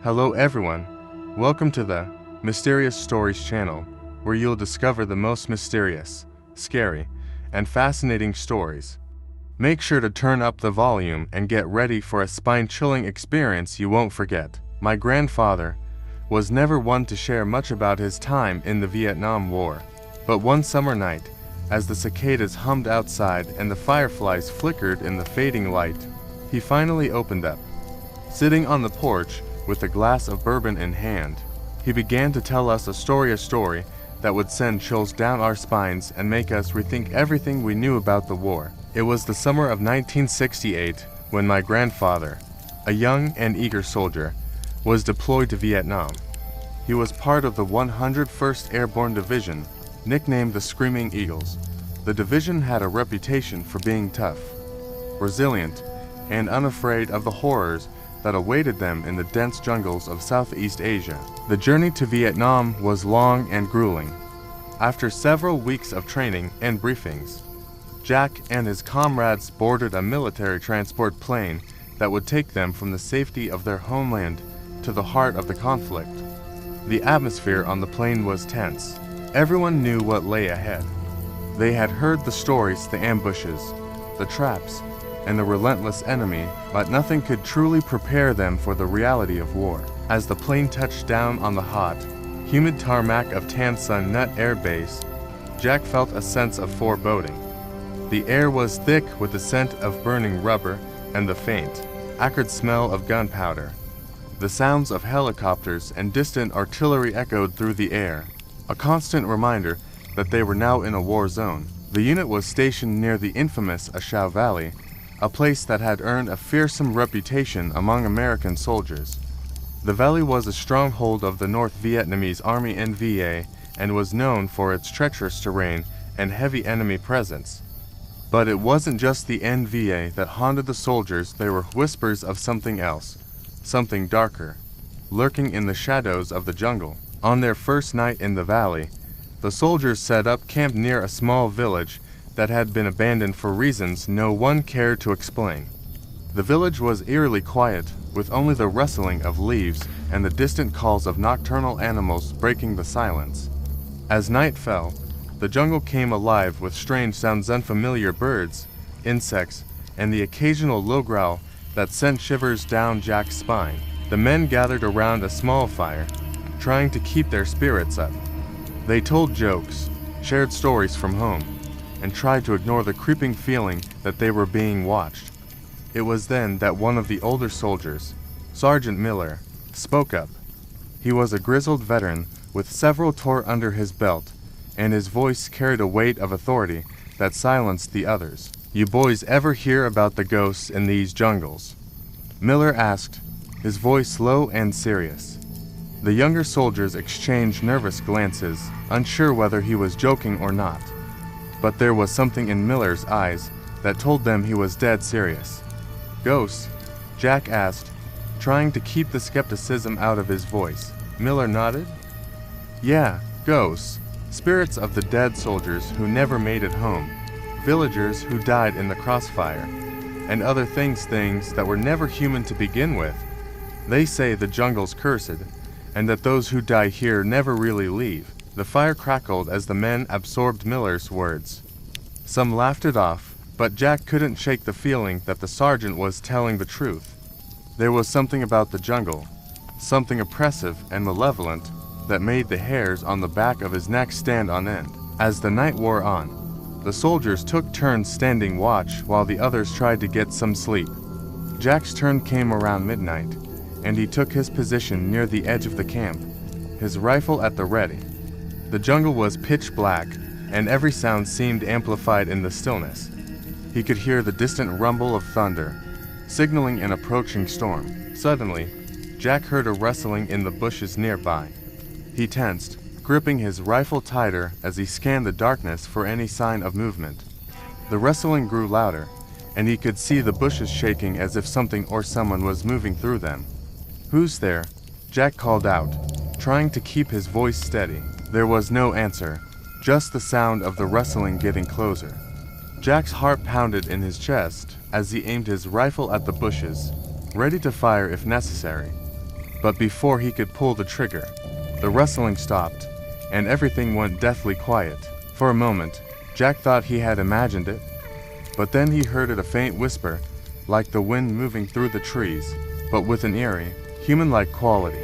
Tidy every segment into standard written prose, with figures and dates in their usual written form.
Hello everyone, welcome to the Mysterious Stories channel, where you'll discover the most mysterious, scary, and fascinating stories. Make sure to turn up the volume and get ready for a spine-chilling experience you won't forget. My grandfather was never one to share much about his time in the Vietnam War, but one summer night, as the cicadas hummed outside and the fireflies flickered in the fading light, he finally opened up. Sitting on the porch with a glass of bourbon in hand, he began to tell us a story that would send chills down our spines and make us rethink everything we knew about the war. It was the summer of 1968 when my grandfather, a young and eager soldier, was deployed to Vietnam. He was part of the 101st Airborne Division, nicknamed the Screaming Eagles. The division had a reputation for being tough, resilient, and unafraid of the horrors that awaited them in the dense jungles of Southeast Asia. The journey to Vietnam was long and grueling. After several weeks of training and briefings, Jack and his comrades boarded a military transport plane that would take them from the safety of their homeland to the heart of the conflict. The atmosphere on the plane was tense. Everyone knew what lay ahead. They had heard the stories, the ambushes, the traps, and the relentless enemy, but nothing could truly prepare them for the reality of war. As the plane touched down on the hot, humid tarmac of Tan Son Nut Air Base, Jack felt a sense of foreboding. The air was thick with the scent of burning rubber and the faint, acrid smell of gunpowder. The sounds of helicopters and distant artillery echoed through the air, a constant reminder that they were now in a war zone. The unit was stationed near the infamous Ashau Valley, a place that had earned a fearsome reputation among American soldiers. The valley was a stronghold of the North Vietnamese Army NVA and was known for its treacherous terrain and heavy enemy presence. But it wasn't just the NVA that haunted the soldiers. There were whispers of something else, something darker, lurking in the shadows of the jungle. On their first night in the valley, the soldiers set up camp near a small village that had been abandoned for reasons no one cared to explain. The village was eerily quiet, with only the rustling of leaves and the distant calls of nocturnal animals breaking the silence. As night fell, the jungle came alive with strange sounds, unfamiliar birds, insects, and the occasional low growl that sent shivers down Jack's spine. The men gathered around a small fire, trying to keep their spirits up. They told jokes, shared stories from home, and tried to ignore the creeping feeling that they were being watched. It was then that one of the older soldiers, Sergeant Miller, spoke up. He was a grizzled veteran with several tours under his belt, and his voice carried a weight of authority that silenced the others. "You boys ever hear about the ghosts in these jungles?" Miller asked, his voice low and serious. The younger soldiers exchanged nervous glances, unsure whether he was joking or not. But there was something in Miller's eyes that told them he was dead serious. "Ghosts?" Jack asked, trying to keep the skepticism out of his voice. Miller nodded. "Yeah, ghosts. Spirits of the dead soldiers who never made it home, villagers who died in the crossfire, and other things that were never human to begin with. They say the jungle's cursed, and that those who die here never really leave." The fire crackled as the men absorbed Miller's words. Some laughed it off, but Jack couldn't shake the feeling that the sergeant was telling the truth. There was something about the jungle, something oppressive and malevolent, that made the hairs on the back of his neck stand on end. As the night wore on, the soldiers took turns standing watch while the others tried to get some sleep. Jack's turn came around midnight, and he took his position near the edge of the camp, his rifle at the ready. The jungle was pitch black, and every sound seemed amplified in the stillness. He could hear the distant rumble of thunder, signaling an approaching storm. Suddenly, Jack heard a rustling in the bushes nearby. He tensed, gripping his rifle tighter as he scanned the darkness for any sign of movement. The rustling grew louder, and he could see the bushes shaking as if something or someone was moving through them. "Who's there?" Jack called out, trying to keep his voice steady. There was no answer, just the sound of the rustling getting closer. Jack's heart pounded in his chest as he aimed his rifle at the bushes, ready to fire if necessary. But before he could pull the trigger, the rustling stopped, and everything went deathly quiet. For a moment, Jack thought he had imagined it, but then he heard it, a faint whisper, like the wind moving through the trees, but with an eerie, human-like quality.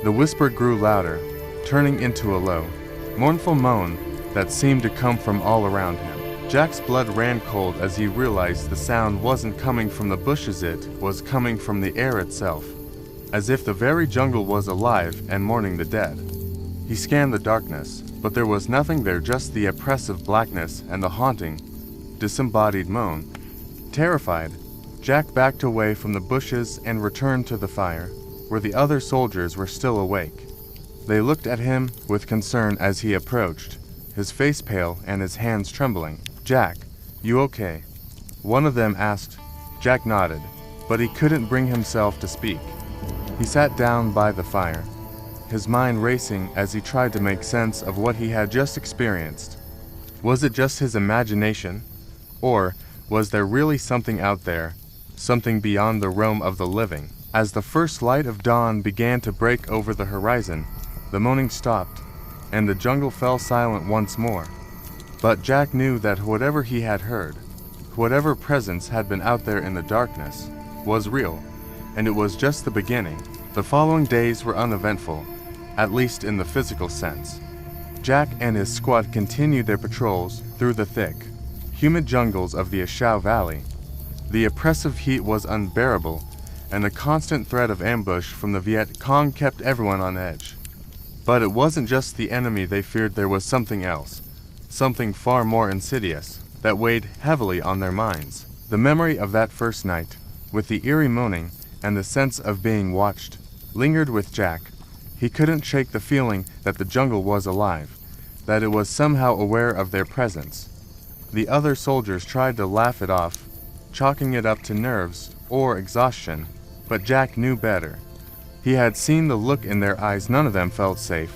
The whisper grew louder, turning into a low, mournful moan that seemed to come from all around him. Jack's blood ran cold as he realized the sound wasn't coming from the bushes, it was coming from the air itself, as if the very jungle was alive and mourning the dead. He scanned the darkness, but there was nothing there, just the oppressive blackness and the haunting, disembodied moan. Terrified, Jack backed away from the bushes and returned to the fire, where the other soldiers were still awake. They looked at him with concern as he approached, his face pale and his hands trembling. "Jack, you okay?" one of them asked. Jack nodded, but he couldn't bring himself to speak. He sat down by the fire, his mind racing as he tried to make sense of what he had just experienced. Was it just his imagination? Or was there really something out there, something beyond the realm of the living? As the first light of dawn began to break over the horizon, the moaning stopped, and the jungle fell silent once more. But Jack knew that whatever he had heard, whatever presence had been out there in the darkness, was real, and it was just the beginning. The following days were uneventful, at least in the physical sense. Jack and his squad continued their patrols through the thick, humid jungles of the Ashau Valley. The oppressive heat was unbearable, and the constant threat of ambush from the Viet Cong kept everyone on edge. But it wasn't just the enemy they feared, there was something else, something far more insidious, that weighed heavily on their minds. The memory of that first night, with the eerie moaning and the sense of being watched, lingered with Jack. He couldn't shake the feeling that the jungle was alive, that it was somehow aware of their presence. The other soldiers tried to laugh it off, chalking it up to nerves or exhaustion, but Jack knew better. He had seen the look in their eyes. None of them felt safe,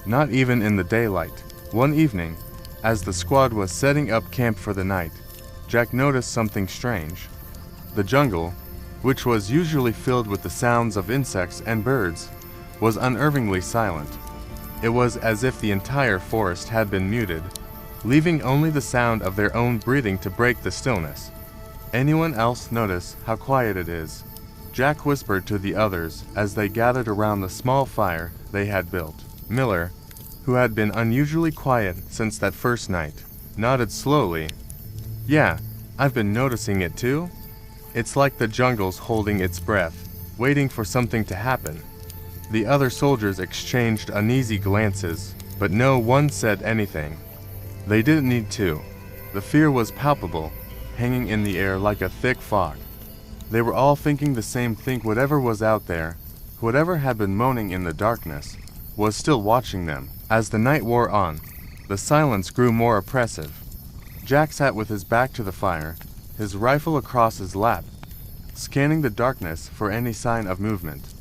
not even in the daylight. One evening, as the squad was setting up camp for the night, Jack noticed something strange. The jungle, which was usually filled with the sounds of insects and birds, was unnervingly silent. It was as if the entire forest had been muted, leaving only the sound of their own breathing to break the stillness. "Anyone else notice how quiet it is?" Jack whispered to the others as they gathered around the small fire they had built. Miller, who had been unusually quiet since that first night, nodded slowly. "Yeah, I've been noticing it too. It's like the jungle's holding its breath, waiting for something to happen." The other soldiers exchanged uneasy glances, but no one said anything. They didn't need to. The fear was palpable, hanging in the air like a thick fog. They were all thinking the same thing. Whatever was out there, whatever had been moaning in the darkness, was still watching them. As the night wore on, the silence grew more oppressive. Jack sat with his back to the fire, his rifle across his lap, scanning the darkness for any sign of movement.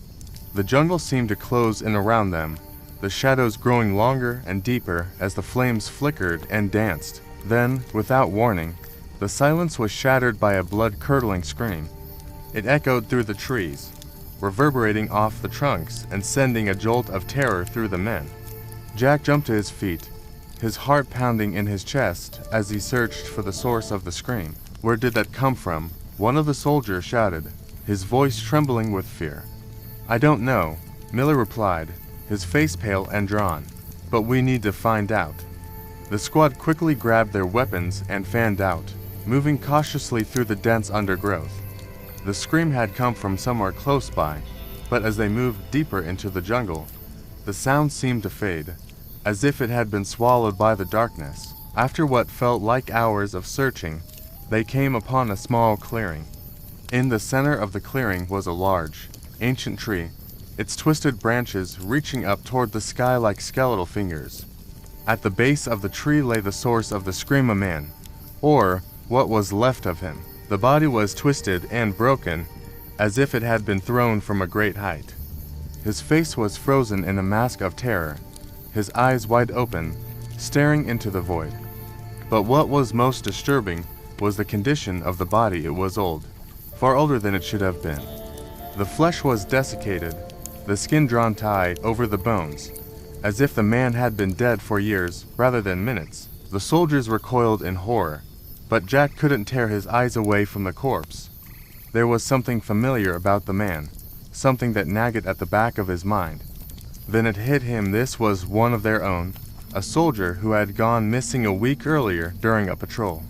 The jungle seemed to close in around them, the shadows growing longer and deeper as the flames flickered and danced. Then, without warning, the silence was shattered by a blood-curdling scream. It echoed through the trees, reverberating off the trunks and sending a jolt of terror through the men. Jack jumped to his feet, his heart pounding in his chest as he searched for the source of the scream. "Where did that come from?" one of the soldiers shouted, his voice trembling with fear. "I don't know," Miller replied, his face pale and drawn. "But we need to find out." The squad quickly grabbed their weapons and fanned out, moving cautiously through the dense undergrowth. The scream had come from somewhere close by, but as they moved deeper into the jungle, the sound seemed to fade, as if it had been swallowed by the darkness. After what felt like hours of searching, they came upon a small clearing. In the center of the clearing was a large, ancient tree, its twisted branches reaching up toward the sky like skeletal fingers. At the base of the tree lay the source of the scream, a man, or what was left of him. The body was twisted and broken, as if it had been thrown from a great height. His face was frozen in a mask of terror, his eyes wide open, staring into the void. But what was most disturbing was the condition of the body. It was old, far older than it should have been. The flesh was desiccated, the skin drawn tight over the bones, as if the man had been dead for years rather than minutes. The soldiers recoiled in horror, but Jack couldn't tear his eyes away from the corpse. There was something familiar about the man, something that nagged at the back of his mind. Then it hit him, this was one of their own, a soldier who had gone missing a week earlier during a patrol.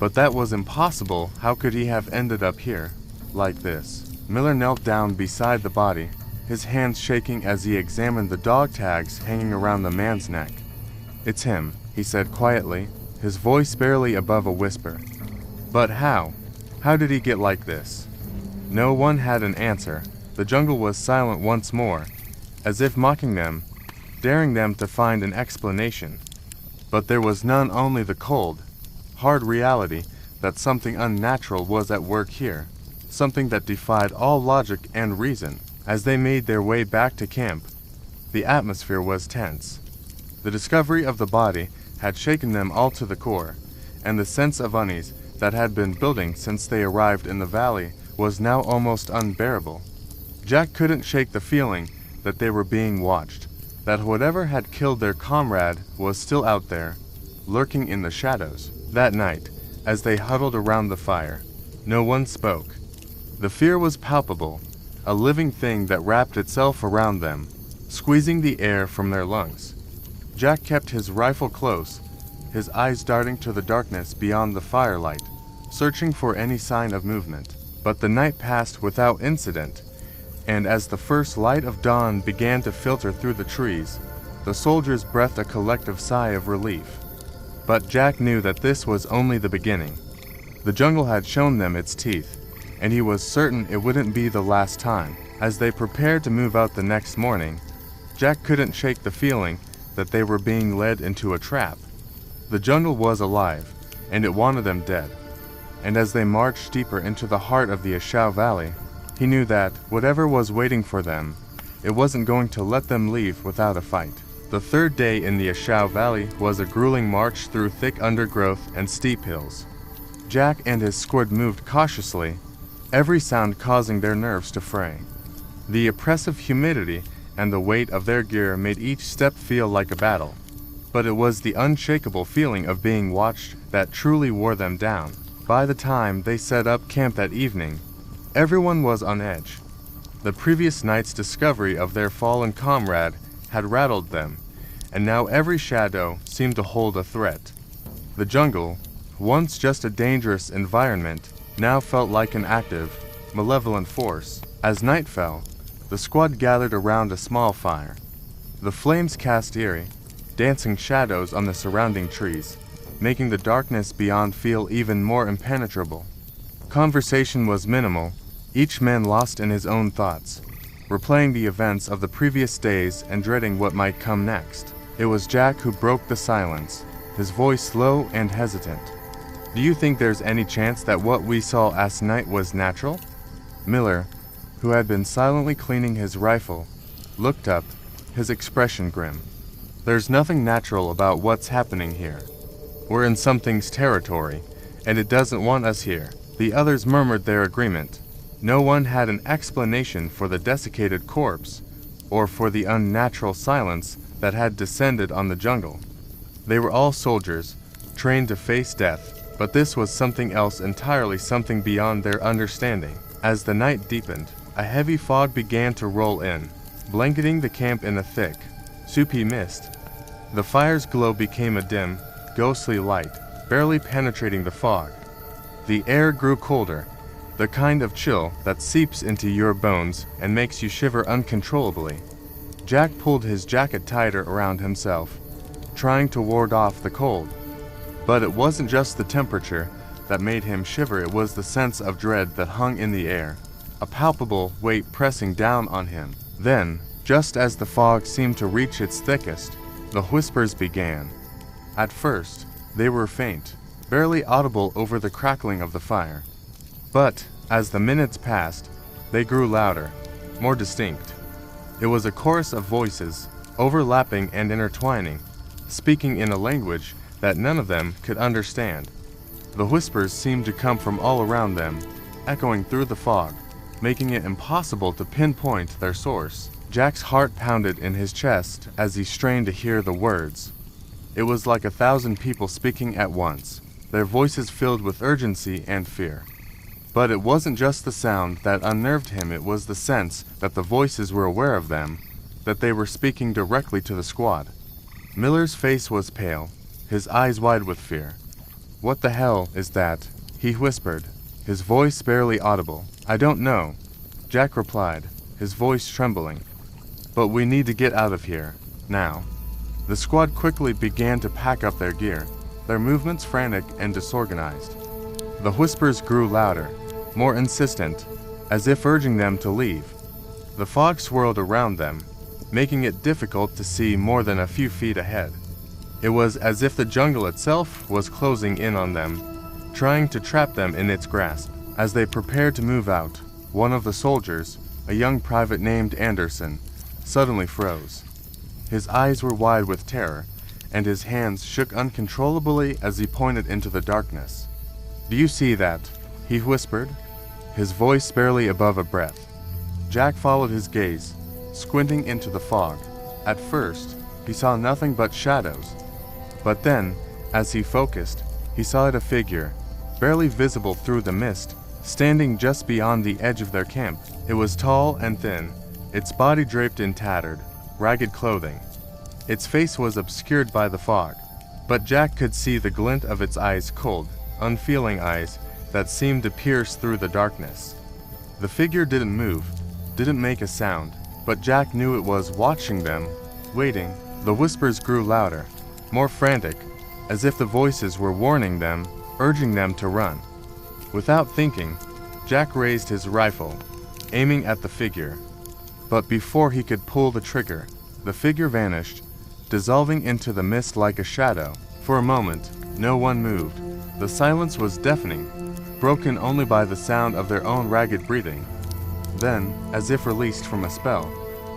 But that was impossible. How could he have ended up here, like this? Miller knelt down beside the body, his hands shaking as he examined the dog tags hanging around the man's neck. "It's him," he said quietly, his voice barely above a whisper. "But how? How did he get like this?" No one had an answer. The jungle was silent once more, as if mocking them, daring them to find an explanation. But there was none, only the cold, hard reality that something unnatural was at work here, something that defied all logic and reason. As they made their way back to camp, the atmosphere was tense. The discovery of the body had shaken them all to the core, and the sense of unease that had been building since they arrived in the valley was now almost unbearable. Jack couldn't shake the feeling that they were being watched, that whatever had killed their comrade was still out there, lurking in the shadows. That night, as they huddled around the fire, no one spoke. The fear was palpable, a living thing that wrapped itself around them, squeezing the air from their lungs. Jack kept his rifle close, his eyes darting to the darkness beyond the firelight, searching for any sign of movement. But the night passed without incident, and as the first light of dawn began to filter through the trees, the soldiers breathed a collective sigh of relief. But Jack knew that this was only the beginning. The jungle had shown them its teeth, and he was certain it wouldn't be the last time. As they prepared to move out the next morning, Jack couldn't shake the feeling that they were being led into a trap. The jungle was alive, and it wanted them dead. And as they marched deeper into the heart of the Ashau Valley, he knew that, whatever was waiting for them, it wasn't going to let them leave without a fight. The third day in the Ashau Valley was a grueling march through thick undergrowth and steep hills. Jack and his squad moved cautiously, every sound causing their nerves to fray. The oppressive humidity and the weight of their gear made each step feel like a battle, but it was the unshakable feeling of being watched that truly wore them down. By the time they set up camp that evening, everyone was on edge. The previous night's discovery of their fallen comrade had rattled them, and now every shadow seemed to hold a threat. The jungle, once just a dangerous environment, now felt like an active, malevolent force. As night fell, the squad gathered around a small fire. The flames cast eerie, dancing shadows on the surrounding trees, making the darkness beyond feel even more impenetrable. Conversation was minimal, each man lost in his own thoughts, replaying the events of the previous days and dreading what might come next. It was Jack who broke the silence, his voice low and hesitant. "Do you think there's any chance that what we saw last night was natural?" Miller, who had been silently cleaning his rifle, looked up, his expression grim. "There's nothing natural about what's happening here. We're in something's territory, and it doesn't want us here." The others murmured their agreement. No one had an explanation for the desiccated corpse, or for the unnatural silence that had descended on the jungle. They were all soldiers, trained to face death, but this was something else entirely, something beyond their understanding. As the night deepened, a heavy fog began to roll in, blanketing the camp in a thick, soupy mist. The fire's glow became a dim, ghostly light, barely penetrating the fog. The air grew colder, the kind of chill that seeps into your bones and makes you shiver uncontrollably. Jack pulled his jacket tighter around himself, trying to ward off the cold. But it wasn't just the temperature that made him shiver, it was the sense of dread that hung in the air, a palpable weight pressing down on him. Then, just as the fog seemed to reach its thickest, the whispers began. At first, they were faint, barely audible over the crackling of the fire. But, as the minutes passed, they grew louder, more distinct. It was a chorus of voices, overlapping and intertwining, speaking in a language that none of them could understand. The whispers seemed to come from all around them, echoing through the fog, making it impossible to pinpoint their source. Jack's heart pounded in his chest as he strained to hear the words. It was like 1,000 people speaking at once, their voices filled with urgency and fear. But it wasn't just the sound that unnerved him, it was the sense that the voices were aware of them, that they were speaking directly to the squad. Miller's face was pale, his eyes wide with fear. "What the hell is that?" he whispered, his voice barely audible. "I don't know," Jack replied, his voice trembling. "But we need to get out of here, now." The squad quickly began to pack up their gear, their movements frantic and disorganized. The whispers grew louder, more insistent, as if urging them to leave. The fog swirled around them, making it difficult to see more than a few feet ahead. It was as if the jungle itself was closing in on them, trying to trap them in its grasp. As they prepared to move out, one of the soldiers, a young private named Anderson, suddenly froze. His eyes were wide with terror, and his hands shook uncontrollably as he pointed into the darkness. "Do you see that?" he whispered, his voice barely above a breath. Jack followed his gaze, squinting into the fog. At first, he saw nothing but shadows. But then, as he focused, he saw a figure, barely visible through the mist, standing just beyond the edge of their camp. It was tall and thin, its body draped in tattered, ragged clothing. Its face was obscured by the fog, but Jack could see the glint of its eyes, cold, unfeeling eyes that seemed to pierce through the darkness. The figure didn't move, didn't make a sound, but Jack knew it was watching them, waiting. The whispers grew louder, more frantic, as if the voices were warning them, urging them to run. Without thinking, Jack raised his rifle, aiming at the figure. But before he could pull the trigger, the figure vanished, dissolving into the mist like a shadow. For a moment, no one moved. The silence was deafening, broken only by the sound of their own ragged breathing. Then, as if released from a spell,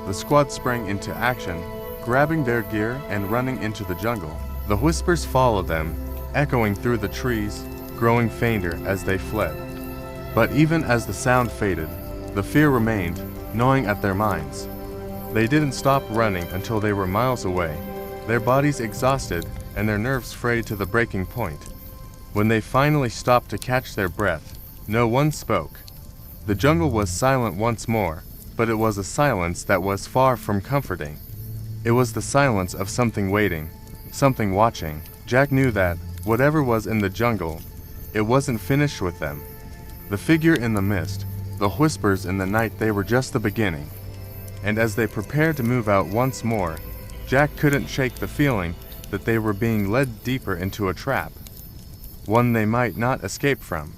the squad sprang into action, grabbing their gear and running into the jungle. The whispers followed them, echoing through the trees, growing fainter as they fled. But even as the sound faded, the fear remained, gnawing at their minds. They didn't stop running until they were miles away, their bodies exhausted and their nerves frayed to the breaking point. When they finally stopped to catch their breath, no one spoke. The jungle was silent once more, but it was a silence that was far from comforting. It was the silence of something waiting, something watching. Jack knew that, whatever was in the jungle, it wasn't finished with them. The figure in the mist, the whispers in the night, they were just the beginning. And as they prepared to move out once more, Jack couldn't shake the feeling that they were being led deeper into a trap, one they might not escape from.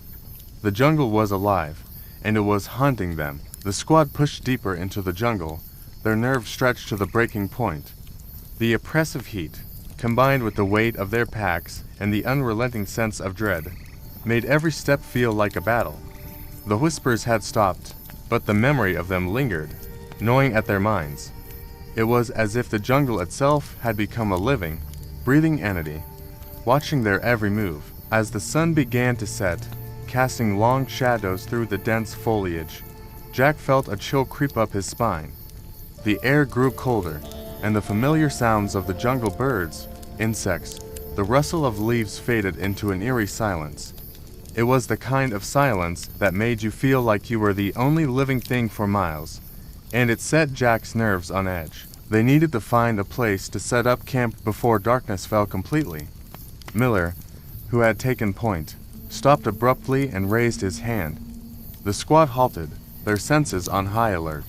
The jungle was alive, and it was haunting them. The squad pushed deeper into the jungle, their nerves stretched to the breaking point. The oppressive heat, combined with the weight of their packs and the unrelenting sense of dread, made every step feel like a battle. The whispers had stopped, but the memory of them lingered, gnawing at their minds. It was as if the jungle itself had become a living, breathing entity, watching their every move. As the sun began to set, casting long shadows through the dense foliage, Jack felt a chill creep up his spine. The air grew colder, and the familiar sounds of the jungle birds, insects, the rustle of leaves faded into an eerie silence. It was the kind of silence that made you feel like you were the only living thing for miles, and it set Jack's nerves on edge. They needed to find a place to set up camp before darkness fell completely. Miller, who had taken point, stopped abruptly and raised his hand. The squad halted, their senses on high alert.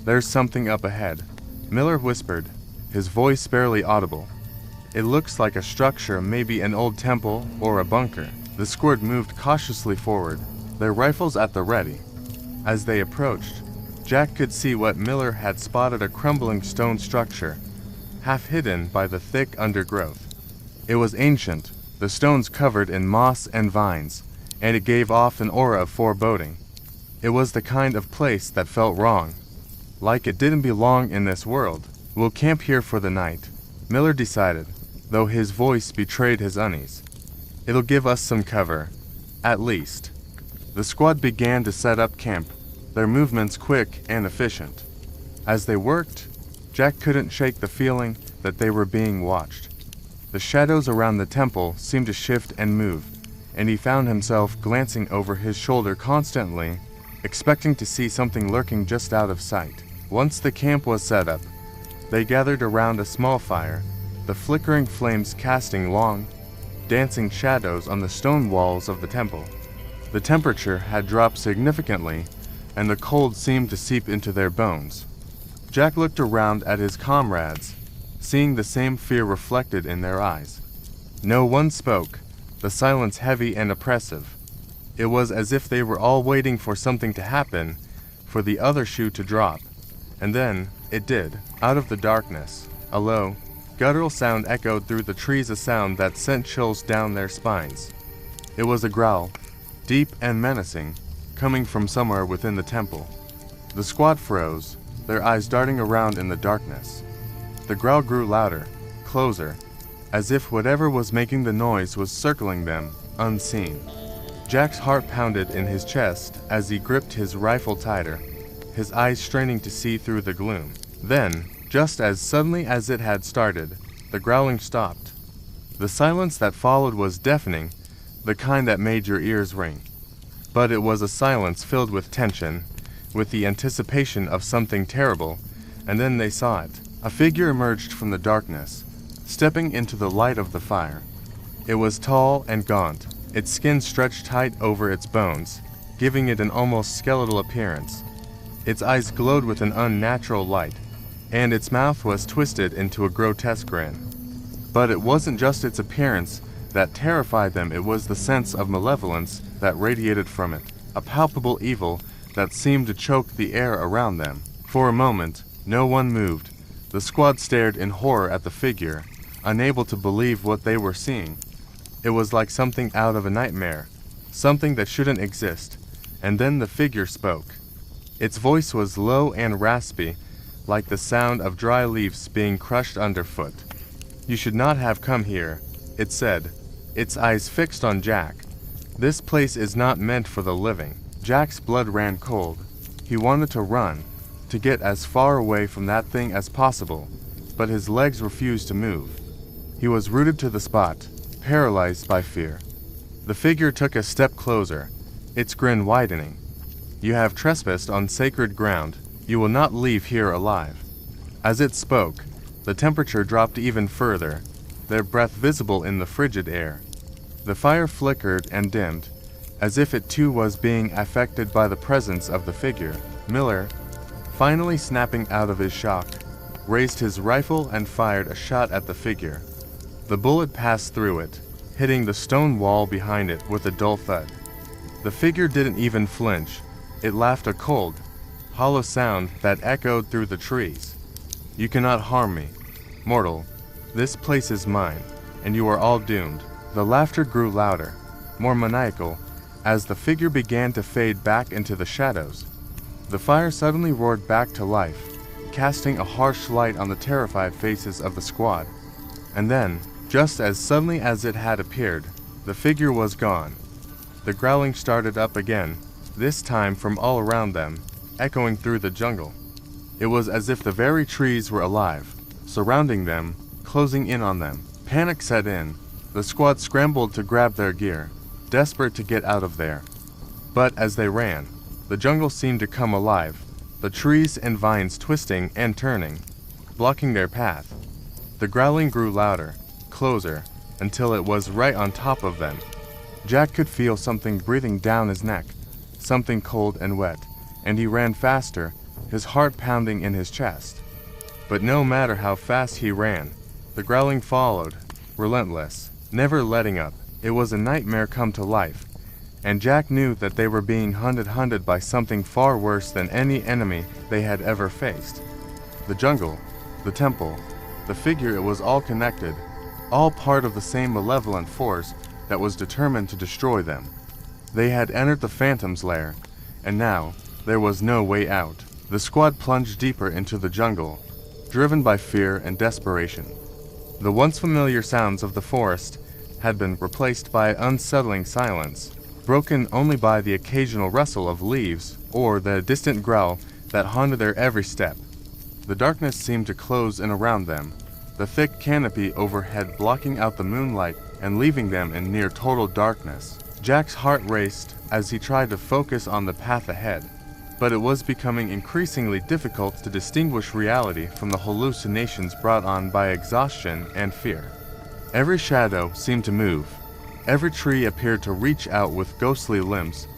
"There's something up ahead," Miller whispered, his voice barely audible. "It looks like a structure, maybe an old temple or a bunker." The squad moved cautiously forward, their rifles at the ready. As they approached, Jack could see what Miller had spotted: a crumbling stone structure, half hidden by the thick undergrowth. It was ancient, the stones covered in moss and vines, and it gave off an aura of foreboding. It was the kind of place that felt wrong, like it didn't belong in this world. "We'll camp here for the night," Miller decided, though his voice betrayed his unease. "It'll give us some cover, at least." The squad began to set up camp, their movements quick and efficient. As they worked, Jack couldn't shake the feeling that they were being watched. The shadows around the temple seemed to shift and move, and he found himself glancing over his shoulder constantly, expecting to see something lurking just out of sight. Once the camp was set up, they gathered around a small fire, the flickering flames casting long, dancing shadows on the stone walls of the temple. The temperature had dropped significantly, and the cold seemed to seep into their bones. Jack looked around at his comrades, seeing the same fear reflected in their eyes. No one spoke, the silence heavy and oppressive. It was as if they were all waiting for something to happen, for the other shoe to drop. And then, it did. Out of the darkness, a low, guttural sound echoed through the trees, a sound that sent chills down their spines. It was a growl, deep and menacing, coming from somewhere within the temple. The squad froze, their eyes darting around in the darkness. The growl grew louder, closer, as if whatever was making the noise was circling them, unseen. Jack's heart pounded in his chest as he gripped his rifle tighter, his eyes straining to see through the gloom. Then, just as suddenly as it had started, the growling stopped. The silence that followed was deafening, the kind that made your ears ring. But it was a silence filled with tension, with the anticipation of something terrible, and then they saw it. A figure emerged from the darkness, stepping into the light of the fire. It was tall and gaunt, its skin stretched tight over its bones, giving it an almost skeletal appearance. Its eyes glowed with an unnatural light, and its mouth was twisted into a grotesque grin. But it wasn't just its appearance that terrified them, it was the sense of malevolence that radiated from it, a palpable evil that seemed to choke the air around them. For a moment, no one moved. The squad stared in horror at the figure, unable to believe what they were seeing. It was like something out of a nightmare, something that shouldn't exist. And then the figure spoke. Its voice was low and raspy, like the sound of dry leaves being crushed underfoot. "You should not have come here," it said, its eyes fixed on Jack. "This place is not meant for the living." Jack's blood ran cold. He wanted to run, to get as far away from that thing as possible, but his legs refused to move. He was rooted to the spot, paralyzed by fear. The figure took a step closer, its grin widening. "You have trespassed on sacred ground. You will not leave here alive." As it spoke, the temperature dropped even further, their breath visible in the frigid air. The fire flickered and dimmed, as if it too was being affected by the presence of the figure. Miller, finally snapping out of his shock, raised his rifle and fired a shot at the figure. The bullet passed through it, hitting the stone wall behind it with a dull thud. The figure didn't even flinch. It laughed a cold, hollow sound that echoed through the trees. "You cannot harm me, mortal. This place is mine, and you are all doomed." The laughter grew louder, more maniacal, as the figure began to fade back into the shadows. The fire suddenly roared back to life, casting a harsh light on the terrified faces of the squad. And then, just as suddenly as it had appeared, the figure was gone. The growling started up again, this time from all around them, echoing through the jungle. It was as if the very trees were alive, surrounding them, closing in on them. Panic set in. The squad scrambled to grab their gear, desperate to get out of there. But as they ran, the jungle seemed to come alive, the trees and vines twisting and turning, blocking their path. The growling grew louder, closer, until it was right on top of them. Jack could feel something breathing down his neck, something cold and wet, and he ran faster, his heart pounding in his chest. But no matter how fast he ran, the growling followed, relentless, never letting up. It was a nightmare come to life, and Jack knew that they were being hunted by something far worse than any enemy they had ever faced. The jungle, the temple, the figure, it was all connected, all part of the same malevolent force that was determined to destroy them. They had entered the Phantom's lair, and now there was no way out. The squad plunged deeper into the jungle, driven by fear and desperation. The once familiar sounds of the forest had been replaced by unsettling silence, broken only by the occasional rustle of leaves or the distant growl that haunted their every step. The darkness seemed to close in around them, the thick canopy overhead blocking out the moonlight and leaving them in near total darkness. Jack's heart raced as he tried to focus on the path ahead, but it was becoming increasingly difficult to distinguish reality from the hallucinations brought on by exhaustion and fear. Every shadow seemed to move. Every tree appeared to reach out with ghostly limbs,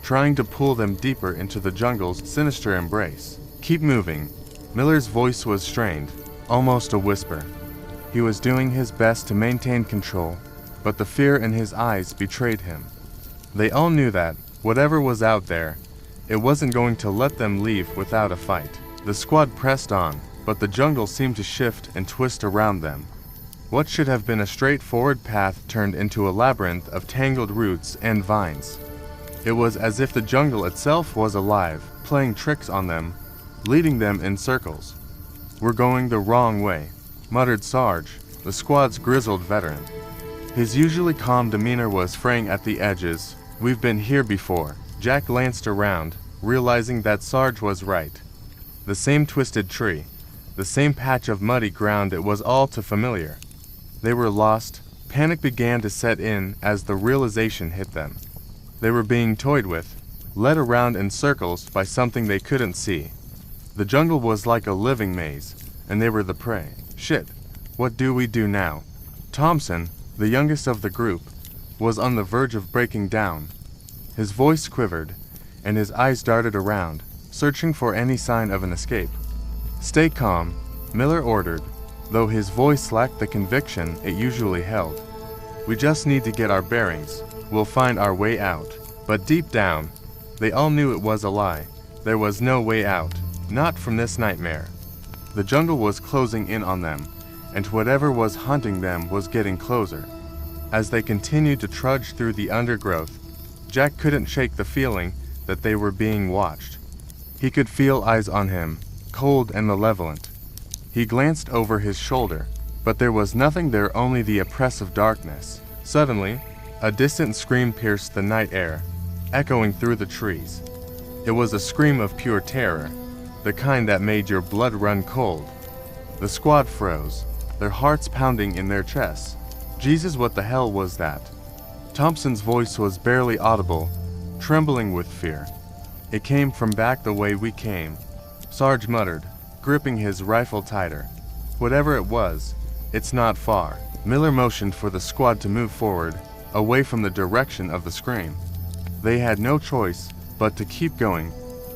trying to pull them deeper into the jungle's sinister embrace. "Keep moving." Miller's voice was strained, almost a whisper. He was doing his best to maintain control, but the fear in his eyes betrayed him. They all knew that, whatever was out there, it wasn't going to let them leave without a fight. The squad pressed on, but the jungle seemed to shift and twist around them. What should have been a straightforward path turned into a labyrinth of tangled roots and vines. It was as if the jungle itself was alive, playing tricks on them, leading them in circles. "We're going the wrong way," muttered Sarge, the squad's grizzled veteran. His usually calm demeanor was fraying at the edges. "We've been here before." Jack glanced around, realizing that Sarge was right. The same twisted tree, the same patch of muddy ground, it was all too familiar. They were lost. Panic began to set in as the realization hit them. They were being toyed with, led around in circles by something they couldn't see. The jungle was like a living maze, and they were the prey. "Shit, what do we do now?" Thompson, the youngest of the group, was on the verge of breaking down. His voice quivered, and his eyes darted around, searching for any sign of an escape. "Stay calm," Miller ordered, though his voice lacked the conviction it usually held. "We just need to get our bearings. We'll find our way out." But deep down, they all knew it was a lie. There was no way out, not from this nightmare. The jungle was closing in on them, and whatever was hunting them was getting closer. As they continued to trudge through the undergrowth, Jack couldn't shake the feeling that they were being watched. He could feel eyes on him, cold and malevolent. He glanced over his shoulder, but there was nothing there, only the oppressive darkness. Suddenly, a distant scream pierced the night air, echoing through the trees. It was a scream of pure terror, the kind that made your blood run cold. The squad froze, their hearts pounding in their chests. Jesus, what the hell was that? Thompson's voice was barely audible, trembling with fear. "It came from back the way we came," Sarge muttered, gripping his rifle tighter. "Whatever it was, it's not far." Miller motioned for the squad to move forward, away from the direction of the scream. They had no choice but to keep going,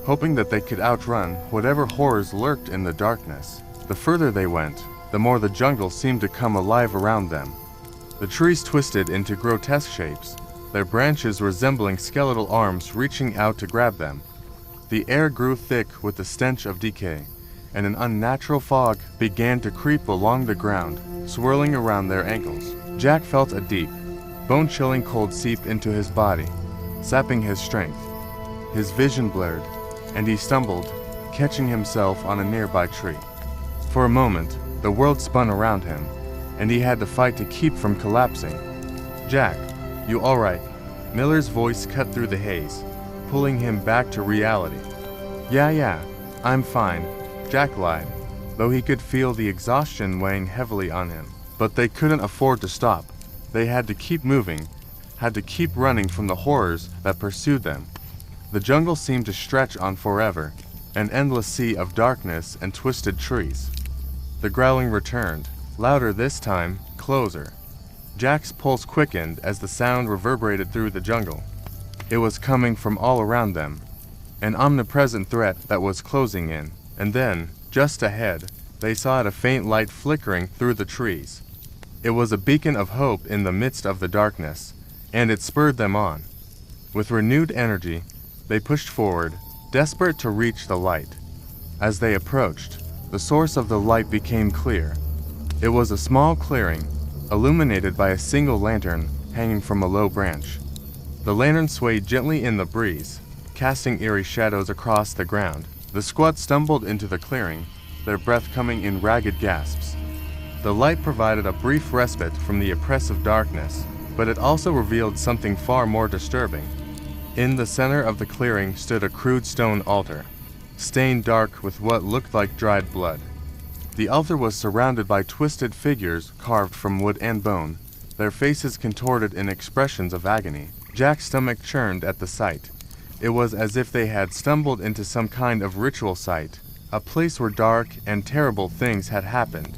hoping that they could outrun whatever horrors lurked in the darkness. The further they went, the more the jungle seemed to come alive around them. The trees twisted into grotesque shapes, their branches resembling skeletal arms reaching out to grab them. The air grew thick with the stench of decay, and an unnatural fog began to creep along the ground, swirling around their ankles. Jack felt a deep, bone-chilling cold seep into his body, sapping his strength. His vision blurred, and he stumbled, catching himself on a nearby tree. For a moment, the world spun around him, and he had to fight to keep from collapsing. "Jack, you all right?" Miller's voice cut through the haze, pulling him back to reality. Yeah, I'm fine," Jack lied, though he could feel the exhaustion weighing heavily on him. But they couldn't afford to stop. They had to keep moving, had to keep running from the horrors that pursued them. The jungle seemed to stretch on forever, an endless sea of darkness and twisted trees. The growling returned, louder this time, closer. Jack's pulse quickened as the sound reverberated through the jungle. It was coming from all around them, an omnipresent threat that was closing in. And then, just ahead, they saw a faint light flickering through the trees. It was a beacon of hope in the midst of the darkness, and it spurred them on. With renewed energy, they pushed forward, desperate to reach the light. As they approached, the source of the light became clear. It was a small clearing, illuminated by a single lantern hanging from a low branch. The lantern swayed gently in the breeze, casting eerie shadows across the ground. The squad stumbled into the clearing, their breath coming in ragged gasps. The light provided a brief respite from the oppressive darkness, but it also revealed something far more disturbing. In the center of the clearing stood a crude stone altar. stained dark with what looked like dried blood. The altar was surrounded by twisted figures carved from wood and bone, their faces contorted in expressions of agony. Jack's stomach churned at the sight. It was as if they had stumbled into some kind of ritual site, a place where dark and terrible things had happened.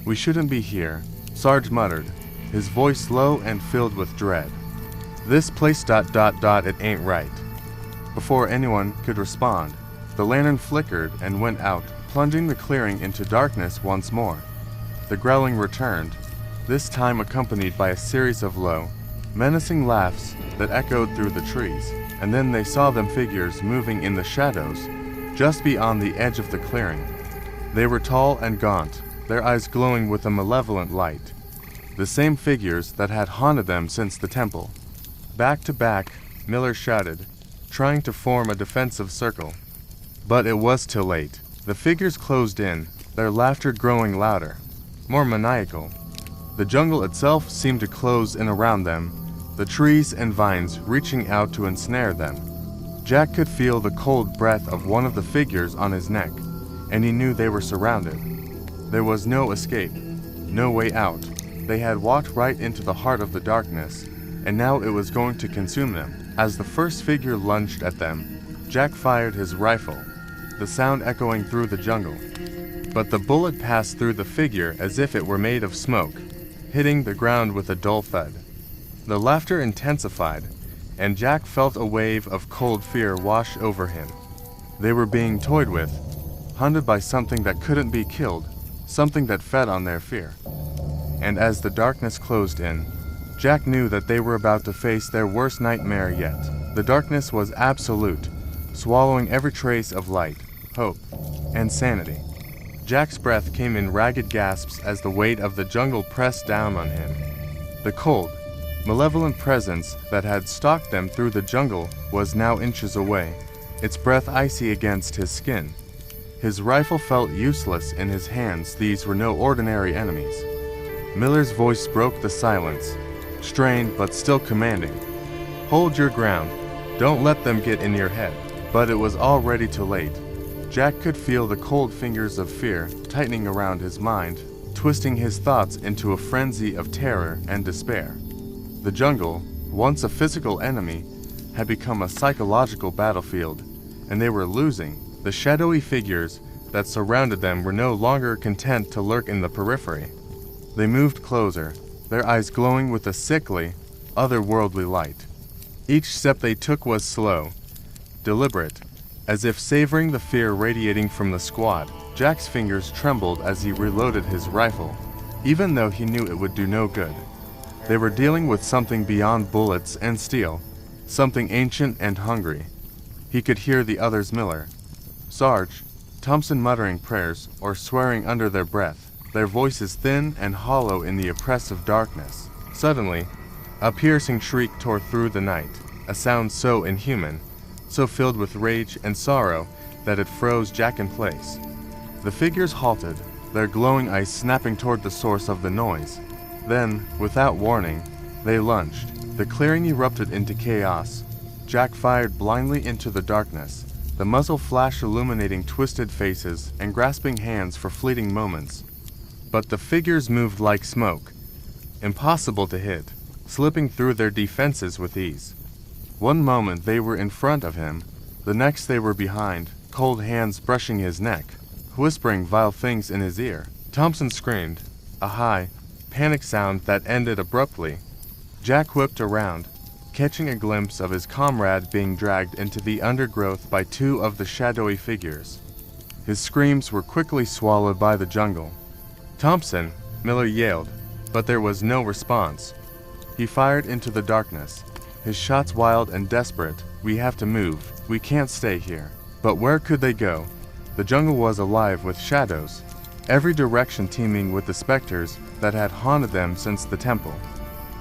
"We shouldn't be here," Sarge muttered, his voice low and filled with dread. "This place ... it ain't right." Before anyone could respond, the lantern flickered and went out, plunging the clearing into darkness once more. The growling returned, this time accompanied by a series of low, menacing laughs that echoed through the trees, and then they saw them figures moving in the shadows, just beyond the edge of the clearing. They were tall and gaunt, their eyes glowing with a malevolent light. The same figures that had haunted them since the temple. Back to back, Miller shouted, trying to form a defensive circle. But it was too late. The figures closed in, their laughter growing louder, more maniacal. The jungle itself seemed to close in around them, the trees and vines reaching out to ensnare them. Jack could feel the cold breath of one of the figures on his neck, and he knew they were surrounded. There was no escape, no way out. They had walked right into the heart of the darkness, and now it was going to consume them. As the first figure lunged at them, Jack fired his rifle, the sound echoing through the jungle. But the bullet passed through the figure as if it were made of smoke, hitting the ground with a dull thud. The laughter intensified, and Jack felt a wave of cold fear wash over him. They were being toyed with, hunted by something that couldn't be killed, something that fed on their fear. And as the darkness closed in, Jack knew that they were about to face their worst nightmare yet. The darkness was absolute, swallowing every trace of light, hope, and sanity. Jack's breath came in ragged gasps as the weight of the jungle pressed down on him. The cold, malevolent presence that had stalked them through the jungle was now inches away, its breath icy against his skin. His rifle felt useless in his hands. These were no ordinary enemies. Miller's voice broke the silence, strained but still commanding. "Hold your ground. Don't let them get in your head." But it was already too late. Jack could feel the cold fingers of fear tightening around his mind, twisting his thoughts into a frenzy of terror and despair. The jungle, once a physical enemy, had become a psychological battlefield, and they were losing. The shadowy figures that surrounded them were no longer content to lurk in the periphery. They moved closer, their eyes glowing with a sickly, otherworldly light. Each step they took was slow, deliberate, as if savoring the fear radiating from the squad. Jack's fingers trembled as he reloaded his rifle, even though he knew it would do no good. They were dealing with something beyond bullets and steel, something ancient and hungry. He could hear the others, Miller, Sarge, Thompson muttering prayers or swearing under their breath, their voices thin and hollow in the oppressive darkness. Suddenly, a piercing shriek tore through the night, a sound so inhuman, so filled with rage and sorrow that it froze Jack in place. The figures halted, their glowing eyes snapping toward the source of the noise. Then, without warning, they lunged. The clearing erupted into chaos. Jack fired blindly into the darkness, the muzzle flash illuminating twisted faces and grasping hands for fleeting moments. But the figures moved like smoke, impossible to hit, slipping through their defenses with ease. One moment they were in front of him, the next they were behind, cold hands brushing his neck, whispering vile things in his ear. Thompson screamed, a high, panic sound that ended abruptly. Jack whipped around, catching a glimpse of his comrade being dragged into the undergrowth by two of the shadowy figures. His screams were quickly swallowed by the jungle. "Thompson!" Miller yelled, but there was no response. He fired into the darkness, his shots wild and desperate. "We have to move. We can't stay here." But where could they go? The jungle was alive with shadows, every direction teeming with the specters that had haunted them since the temple.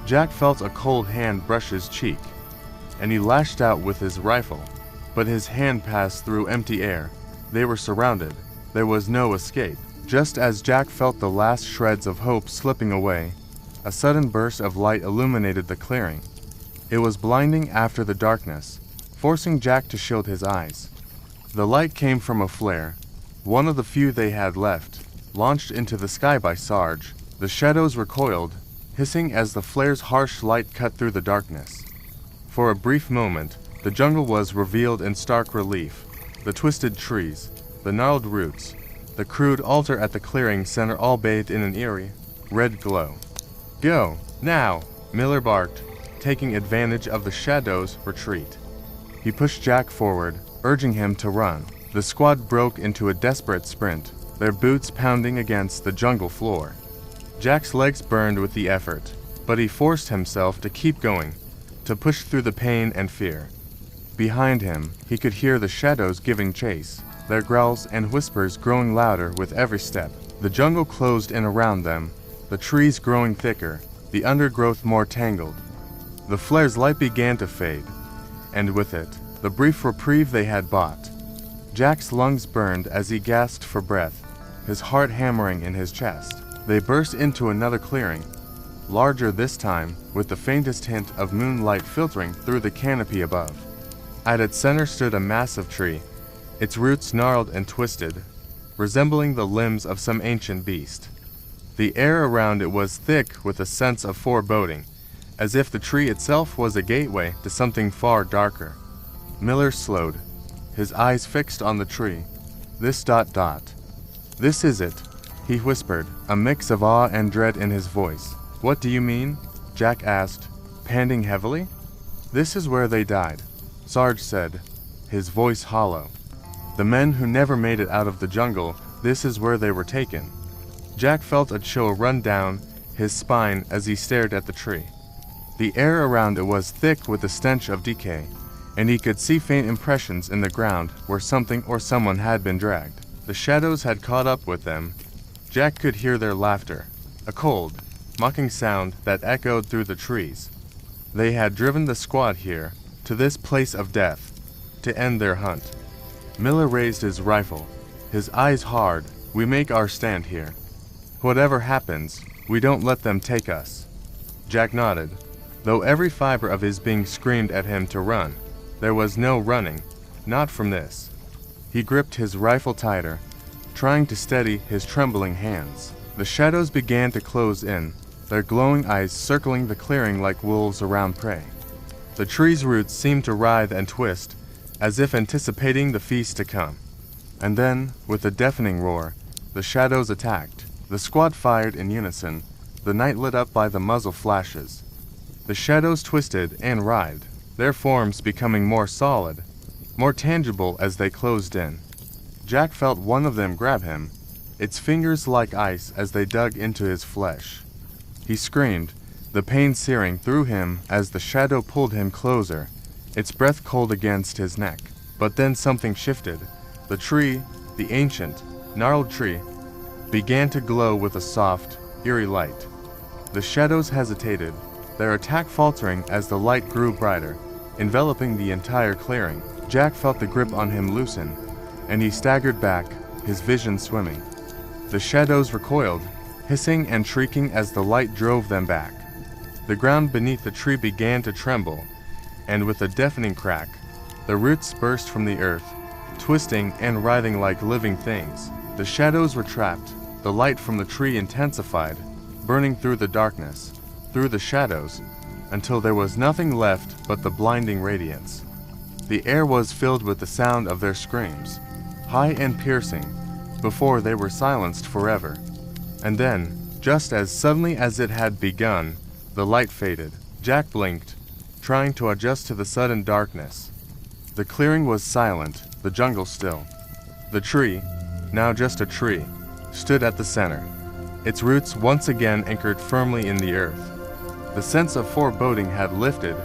Jack felt a cold hand brush his cheek, and he lashed out with his rifle, but his hand passed through empty air. They were surrounded. There was no escape. Just as Jack felt the last shreds of hope slipping away, a sudden burst of light illuminated the clearing. It was blinding after the darkness, forcing Jack to shield his eyes. The light came from a flare, one of the few they had left, launched into the sky by Sarge. The shadows recoiled, hissing as the flare's harsh light cut through the darkness. For a brief moment, the jungle was revealed in stark relief. The twisted trees, the gnarled roots, the crude altar at the clearing center all bathed in an eerie, red glow. "Go, now!" Miller barked, taking advantage of the shadow's retreat. He pushed Jack forward, urging him to run. The squad broke into a desperate sprint, their boots pounding against the jungle floor. Jack's legs burned with the effort, but he forced himself to keep going, to push through the pain and fear. Behind him, he could hear the shadows giving chase, their growls and whispers growing louder with every step. The jungle closed in around them, the trees growing thicker, the undergrowth more tangled. The flare's light began to fade, and with it, the brief reprieve they had bought. Jack's lungs burned as he gasped for breath, his heart hammering in his chest. They burst into another clearing, larger this time, with the faintest hint of moonlight filtering through the canopy above. At its center stood a massive tree, its roots gnarled and twisted, resembling the limbs of some ancient beast. The air around it was thick with a sense of foreboding, as if the tree itself was a gateway to something far darker. Miller slowed, his eyes fixed on the tree. This ... This is it, he whispered, a mix of awe and dread in his voice. "What do you mean?" Jack asked, panting heavily. "This is where they died," Sarge said, his voice hollow. "The men who never made it out of the jungle, this is where they were taken." Jack felt a chill run down his spine as he stared at the tree. The air around it was thick with the stench of decay, and he could see faint impressions in the ground where something or someone had been dragged. The shadows had caught up with them. Jack could hear their laughter, a cold, mocking sound that echoed through the trees. They had driven the squad here, to this place of death, to end their hunt. Miller raised his rifle, his eyes hard. "We make our stand here. Whatever happens, we don't let them take us." Jack nodded, though every fiber of his being screamed at him to run. There was no running, not from this. He gripped his rifle tighter, trying to steady his trembling hands. The shadows began to close in, their glowing eyes circling the clearing like wolves around prey. The tree's roots seemed to writhe and twist, as if anticipating the feast to come. And then, with a deafening roar, the shadows attacked. The squad fired in unison, the night lit up by the muzzle flashes. The shadows twisted and writhed, their forms becoming more solid, more tangible as they closed in. Jack felt one of them grab him, its fingers like ice as they dug into his flesh. He screamed, the pain searing through him as the shadow pulled him closer, its breath cold against his neck. But then something shifted. The tree, the ancient, gnarled tree, began to glow with a soft, eerie light. The shadows hesitated, their attack faltering as the light grew brighter, enveloping the entire clearing. Jack felt the grip on him loosen, and he staggered back, his vision swimming. The shadows recoiled, hissing and shrieking as the light drove them back. The ground beneath the tree began to tremble, and with a deafening crack, the roots burst from the earth, twisting and writhing like living things. The shadows were trapped, the light from the tree intensified, burning through the darkness, through the shadows, until there was nothing left but the blinding radiance. The air was filled with the sound of their screams, high and piercing, before they were silenced forever. And then, just as suddenly as it had begun, the light faded. Jack blinked, trying to adjust to the sudden darkness. The clearing was silent, the jungle still. The tree, now just a tree, stood at the center, its roots once again anchored firmly in the earth. The sense of foreboding had lifted,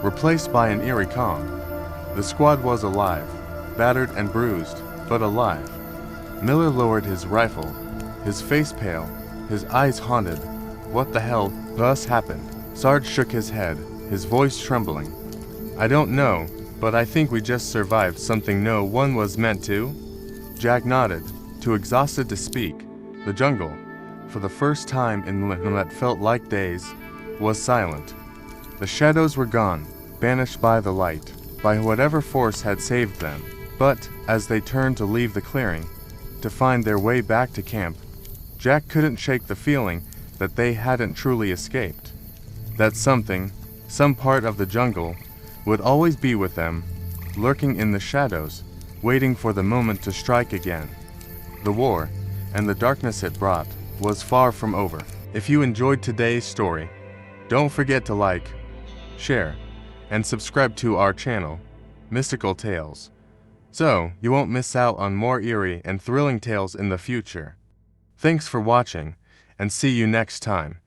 replaced by an eerie calm. The squad was alive, battered and bruised, but alive. Miller lowered his rifle, his face pale, his eyes haunted. What the hell thus happened? Sarge shook his head, his voice trembling. "I don't know, but I think we just survived something no one was meant to." Jack nodded, too exhausted to speak. The jungle, for the first time in what felt like days, was silent. The shadows were gone, banished by the light, by whatever force had saved them. But as they turned to leave the clearing, to find their way back to camp, Jack couldn't shake the feeling that they hadn't truly escaped. That something, some part of the jungle, would always be with them, lurking in the shadows, waiting for the moment to strike again. The war, and the darkness it brought, was far from over. If you enjoyed today's story, don't forget to like, share, and subscribe to our channel, Mystical Tales, so you won't miss out on more eerie and thrilling tales in the future. Thanks for watching, and see you next time.